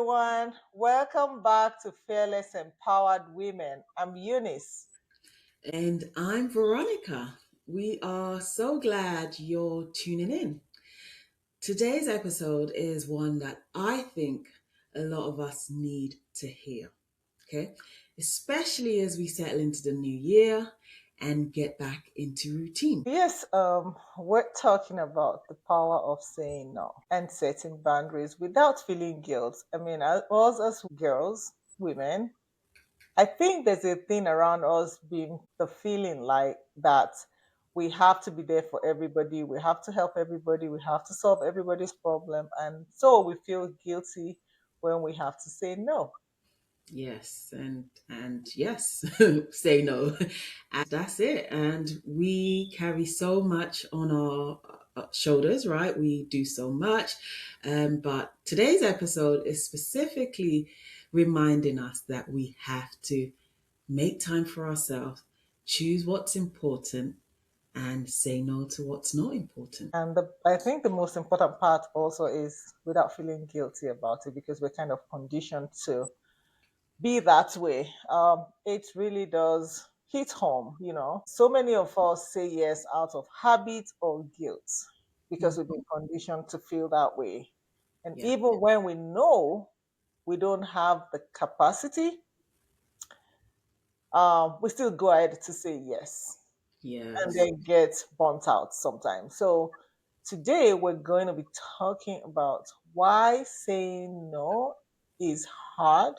everyone. Welcome back to Fearless Empowered Women. I'm Eunice. And I'm Veronica. We are so glad you're tuning in. Today's episode is one that I think a lot of us need to hear, okay? Especially as we settle into the new year and get back into routine. Yes, we're talking about the power of saying no and setting boundaries without feeling guilt. Us as girls, women, I think there's a thing around us being the feeling like that we have to be there for everybody, we have to help everybody, we have to solve everybody's problem. And so we feel guilty when we have to say no. Yes, and yes, say no. And that's it. And we carry so much on our shoulders, right? We do so much. But today's episode is specifically reminding us that we have to make time for ourselves, choose what's important, and say no to what's not important. I think the most important part also is without feeling guilty about it because we're kind of conditioned to be that way. It really does hit home. So many of us say yes out of habit or guilt because we've Mhm. been conditioned to feel that way. And Yeah. even when we know we don't have the capacity, we still go ahead to say yes and Yes. then get burnt out sometimes. So today we're going to be talking about why saying no is hard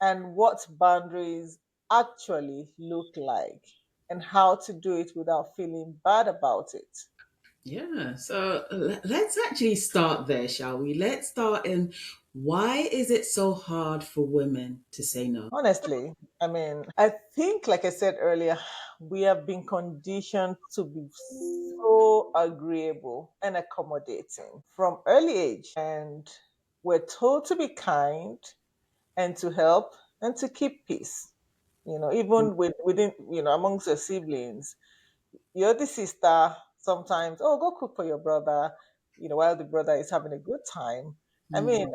and what boundaries actually look like and how to do it without feeling bad about it. Yeah, so let's actually start there, shall we? Let's start in why is it so hard for women to say no? Honestly, I think, like I said earlier, we have been conditioned to be so agreeable and accommodating from early age. And we're told to be kind and to help and to keep peace. Even amongst your siblings, your other sister sometimes, oh, go cook for your brother, while the brother is having a good time. Mhm.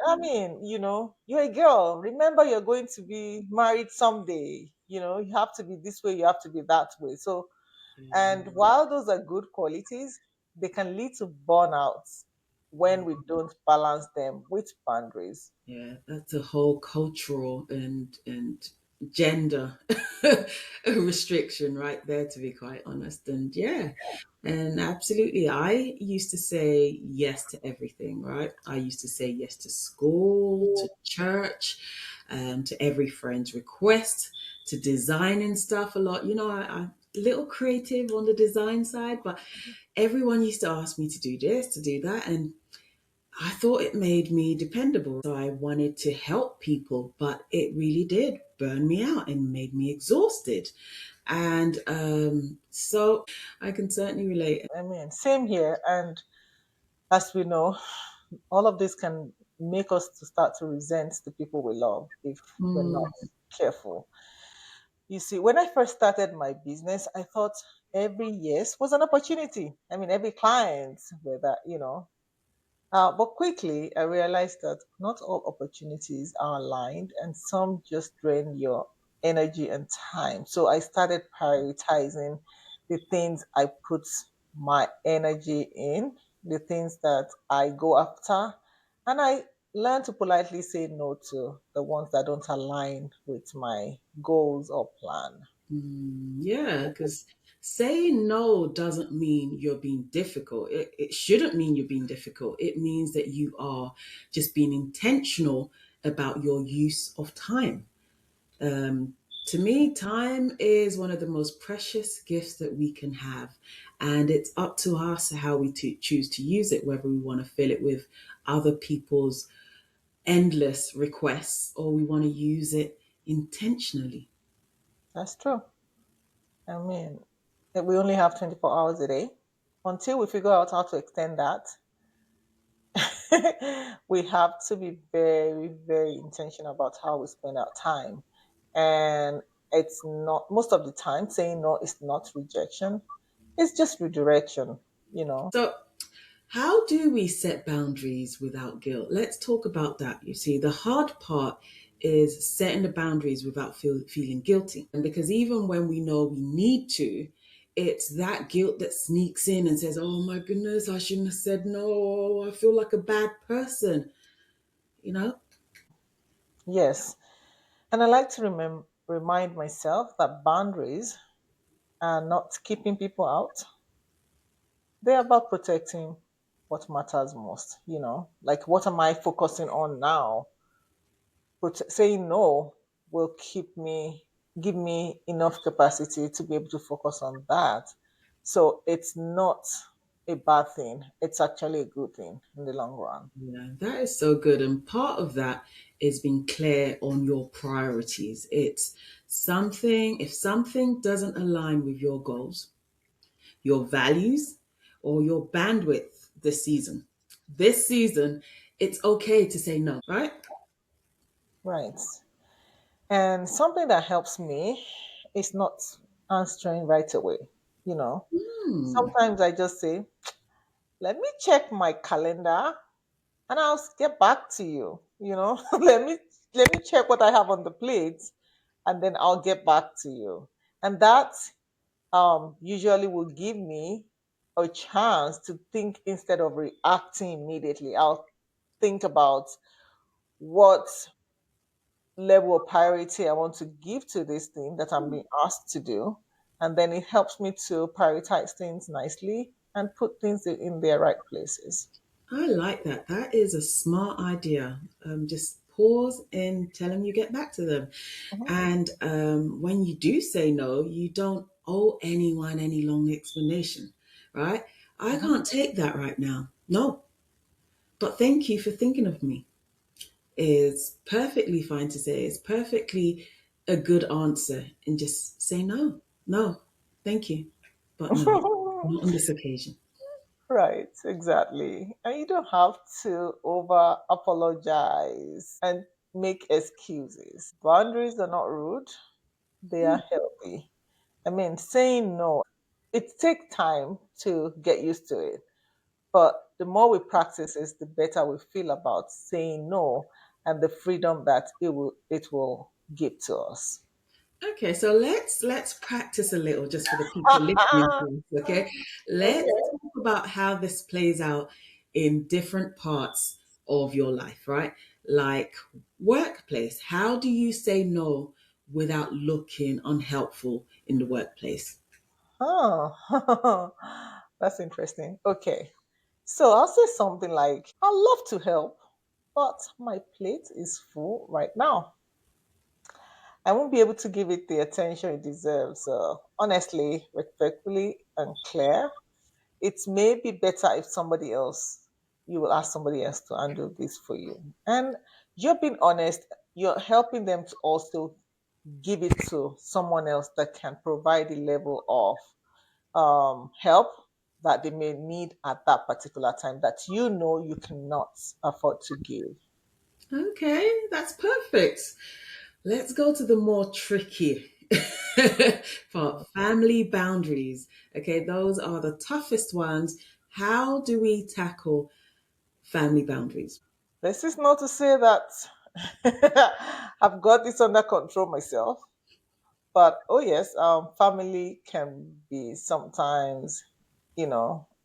You're a girl. Remember, you're going to be married someday. You have to be this way, you have to be that way. So, and Yeah. while those are good qualities, they can lead to burnouts when we don't balance them with boundaries. Yeah, that's a whole cultural and gender restriction right there, to be quite honest. And yeah, and absolutely, I used to say yes to everything, right? I used to say yes to school, to church, to every friend's request, to designing stuff a lot. I'm a little creative on the design side, but everyone used to ask me to do this, to do that, and I thought it made me dependable. So I wanted to help people, but it really did burn me out and made me exhausted. And so I can certainly relate. Same here. And as we know, all of this can make us to start to resent the people we love if we're not Mm, careful. You see, when I first started my business, I thought every yes was an opportunity. Every client, but quickly I realized that not all opportunities are aligned and some just drain your energy and time. So I started prioritizing the things I put my energy in, the things that I go after, and I learned to politely say no to the ones that don't align with my goals or plan. yeah, because saying no doesn't mean you're being difficult. It shouldn't mean you're being difficult. It means that you are just being intentional about your use of time. Um, to me, time is one of the most precious gifts that we can have, and it's up to us how we choose to use it, whether we want to fill it with other people's endless requests or we want to use it intentionally. That's true. I mean, we only have 24 hours a day. Until we figure out how to extend that, we have to be very, very intentional about how we spend our time. And it's not, most of the time, saying no is not rejection, it's just redirection, you know. So, How do we set boundaries without guilt? Let's talk about that. You see, the hard part is setting the boundaries without feeling guilty. And because even when we know we need to, it's that guilt that sneaks in and says, oh my goodness, I shouldn't have said no. I feel like a bad person, you know? Yes. And I like to remind myself that boundaries are not keeping people out. They're about protecting what matters most, like what am I focusing on now? Saying no will give me enough capacity to be able to focus on that. So it's not a bad thing. It's actually a good thing in the long run. Yeah, that is so good. And part of that is being clear on your priorities. It's something, if something doesn't align with your goals, your values, or your bandwidth this season, it's okay to say no, right? Right. And something that helps me is not answering right away. You know, Hmm. sometimes I just say, let me check my calendar and I'll get back to you. Let me check what I have on the plate and then I'll get back to you. And that usually will give me a chance to think instead of reacting immediately. I'll think about what level of priority I want to give to this thing that I'm being asked to do. And then it helps me to prioritize things nicely and put things in their right places. I like that. That is a smart idea. Just pause and tell them you get back to them. Mhm. And when you do say no, you don't owe anyone any long explanation, right? I Mhm. can't take that right now. No, but thank you for thinking of me. Is perfectly fine to say. It's perfectly a good answer, and just say no. No, thank you, but no, not on this occasion. Right, exactly. And you don't have to over apologize and make excuses. Boundaries are not rude, they are healthy. I mean, saying no, it takes time to get used to it. But the more we practice it, the better we feel about saying no and the freedom that it will give to us. Okay, so let's practice a little just for the people listening to us, okay? Let's Okay. talk about how this plays out in different parts of your life, right? Like workplace. How do you say no without looking unhelpful in the workplace? Oh, that's interesting. Okay. So I'll say something like, I love to help, but my plate is full right now. I won't be able to give it the attention it deserves. Honestly, respectfully, and clear. It may be better if you will ask somebody else to handle this for you. And you're being honest, you're helping them to also give it to someone else that can provide the level of help that they may need at that particular time that you cannot afford to give. Okay, that's perfect. Let's go to the more tricky part, family boundaries. Okay, those are the toughest ones. How do we tackle family boundaries? This is not to say that I've got this under control myself, but oh yes, family can be sometimes,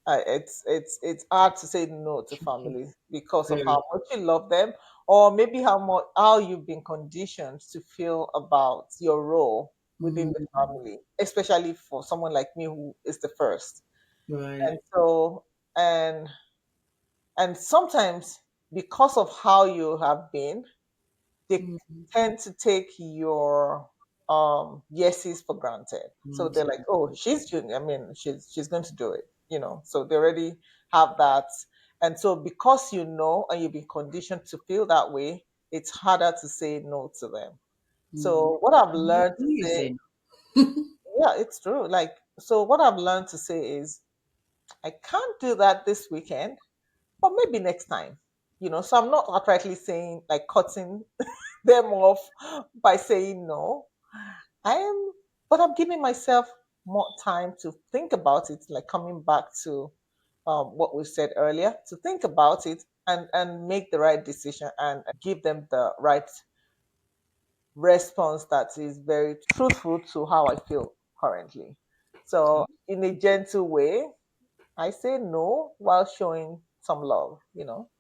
it's hard to say no to Tricky. family because of how Very. much you love them, or maybe how you've been conditioned to feel about your role within the Mm, family, especially for someone like me who is the first. right. And so, and and sometimes because of how you have been, they Mm, tend to take your yeses for granted. So they're like, oh, she's junior. I mean, she's going to do it, So they already have that. And so because you know and you've been conditioned to feel that way, it's harder to say no to them. mm. So what I've How learned do to you say, say no? yeah, it's true. Like, so what I've learned to say is, I can't do that this weekend, but maybe next time. So I'm not outrightly saying like cutting them off by saying no. I am, but I'm giving myself more time to think about it, like coming back to what we said earlier, to think about it and make the right decision and give them the right response that is very truthful to how I feel currently. So, in a gentle way, I say no while showing some love, you know.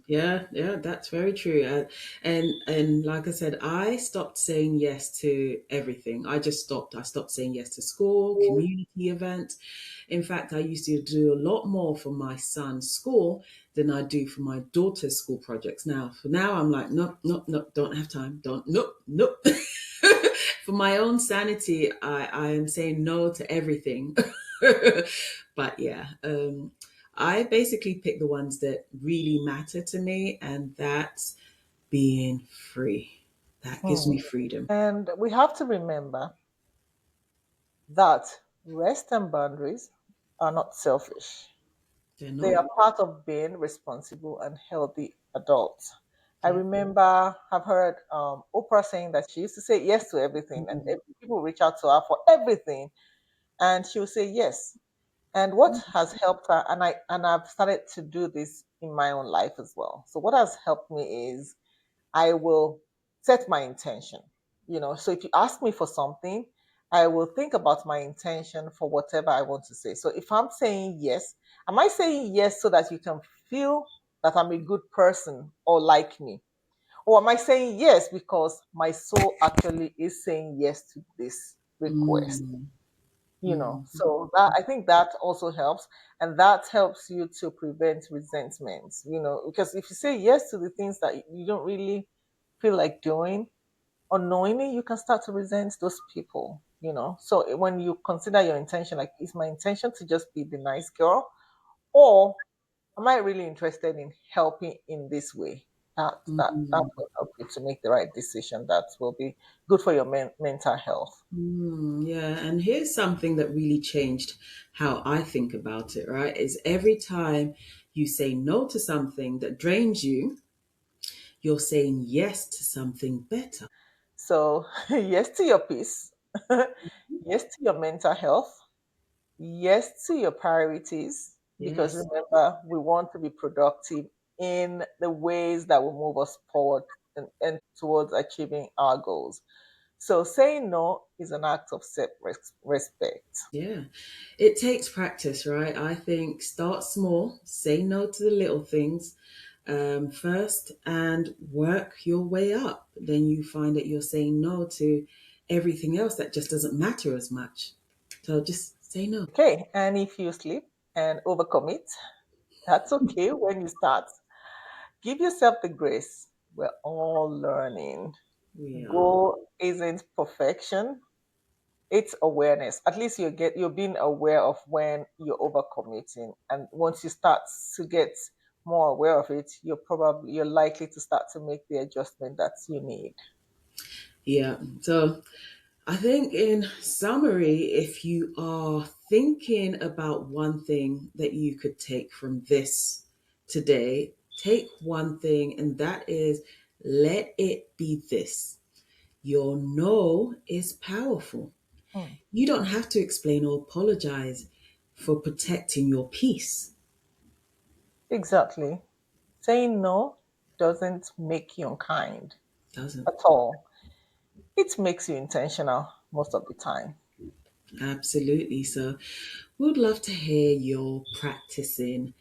Yeah, yeah, that's very true. And like I said, I stopped saying yes to everything. I just stopped. I stopped saying yes to school, community events. In fact, I used to do a lot more for my son's school than I do for my daughter's school projects. Now, for now, I'm like, nope, nope, nope, don't have time. Don't, nope, nope. For my own sanity, I am saying no to everything. But yeah, I basically pick the ones that really matter to me, and that's being free. That gives Hmm. me freedom. And we have to remember that rest and boundaries are not selfish. They're They not. are part of being responsible and healthy adults. I Yeah. remember I've heard Oprah saying that she used to say yes to everything, and Mm, people reach out to her for everything, and she would say yes. And what has helped her, and I've started to do this in my own life as well. So what has helped me is I will set my intention. You know, so if you ask me for something, I will think about my intention for whatever I want to say. So if I'm saying yes, am I saying yes so that you can feel that I'm a good person or like me? Or am I saying yes because my soul actually is saying yes to this request? mm, You know, mm, so that I think that also helps, and that helps you to prevent resentment, you know, because if you say yes to the things that you don't really feel like doing, unknowingly you can start to resent those people, you know. So when you consider your intention, like, is my intention to just be the nice girl, or am I really interested in helping in this way? That mm, will help you to make the right decision that will be good for your mental health. yeah. And here's something that really changed how I think about it, right? Is every time you say no to something that drains you, you're saying yes to something better. So, yes to your peace, yes to your mental health, yes to your priorities, because Yes. remember, we want to be productive in the ways that will move us forward and towards achieving our goals. So, saying no is an act of self respect. Yeah, it takes practice, right? I think start small, say no to the little things first, and work your way up. Then you find that you're saying no to everything else that just doesn't matter as much. So just say no. Okay, and if you sleep and overcommit, that's okay when you start. Give yourself the grace. We're all learning. We are. Goal isn't perfection, it's awareness. At least you're being aware of when you're overcommitting, and once you start to get more aware of it, you're likely to start to make the adjustment that you need. Yeah. So I think, in summary, if you are thinking about one thing that you could take from this today, take one thing, and that is let it be this: your no is powerful. Hmm. You don't have to explain or apologize for protecting your peace, Exactly. Saying no doesn't make you unkind doesn't. at all. It makes you intentional most of the time. Absolutely. So, we'd love to hear your practicing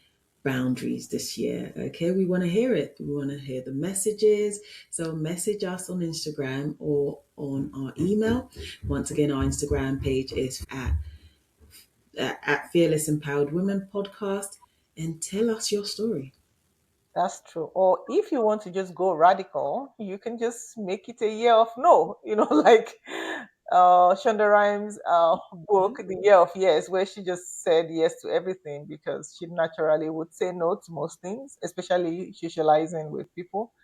boundaries this year. Okay, we want to hear it. We want to hear the messages. So, message us on Instagram or on our email. Once again, our Instagram page is at Fearless Empowered Women Podcast, and tell us your story. That's true. Or if you want to just go radical, you can just make it a year of no, you know, like Shonda Rhimes' book, The Year of Yes, where she just said yes to everything because she naturally would say no to most things, especially socializing with people.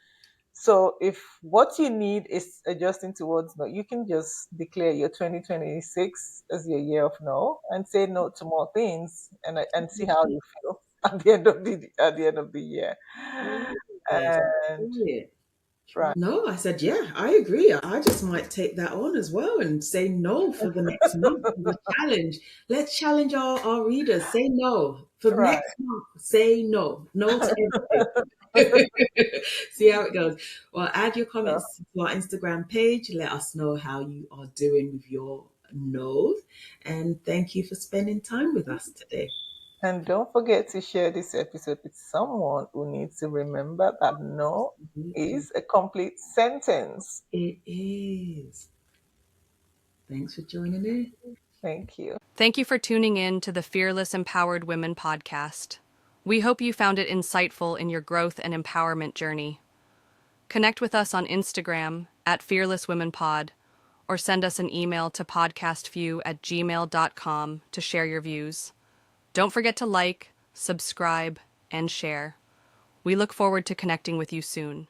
So if what you need is adjusting towards no, you can just declare your 2026 as your year of no and say no to more things, and see how you feel at the end of the year. Yes, And brilliant. Right. No, I said, yeah, I agree. I just might take that on as well and say no for the next month as a challenge. Let's challenge our readers. Say no. For the Right. next month, say no. No to everything. See how it goes. Well, add your So, comments to our Instagram page. Let us know how you are doing with your no's. And thank you for spending time with us today. and don't forget to share this episode with someone who needs to remember that no Absolutely. is a complete sentence. It is. Thanks for joining in. Thank you. Thank you for tuning in to the Fearless Empowered Women podcast. We hope you found it insightful in your growth and empowerment journey. Connect with us on Instagram at Fearless Women Pod, or send us an email to podcastview@gmail.com to share your views. Don't forget to like, subscribe, and share. We look forward to connecting with you soon.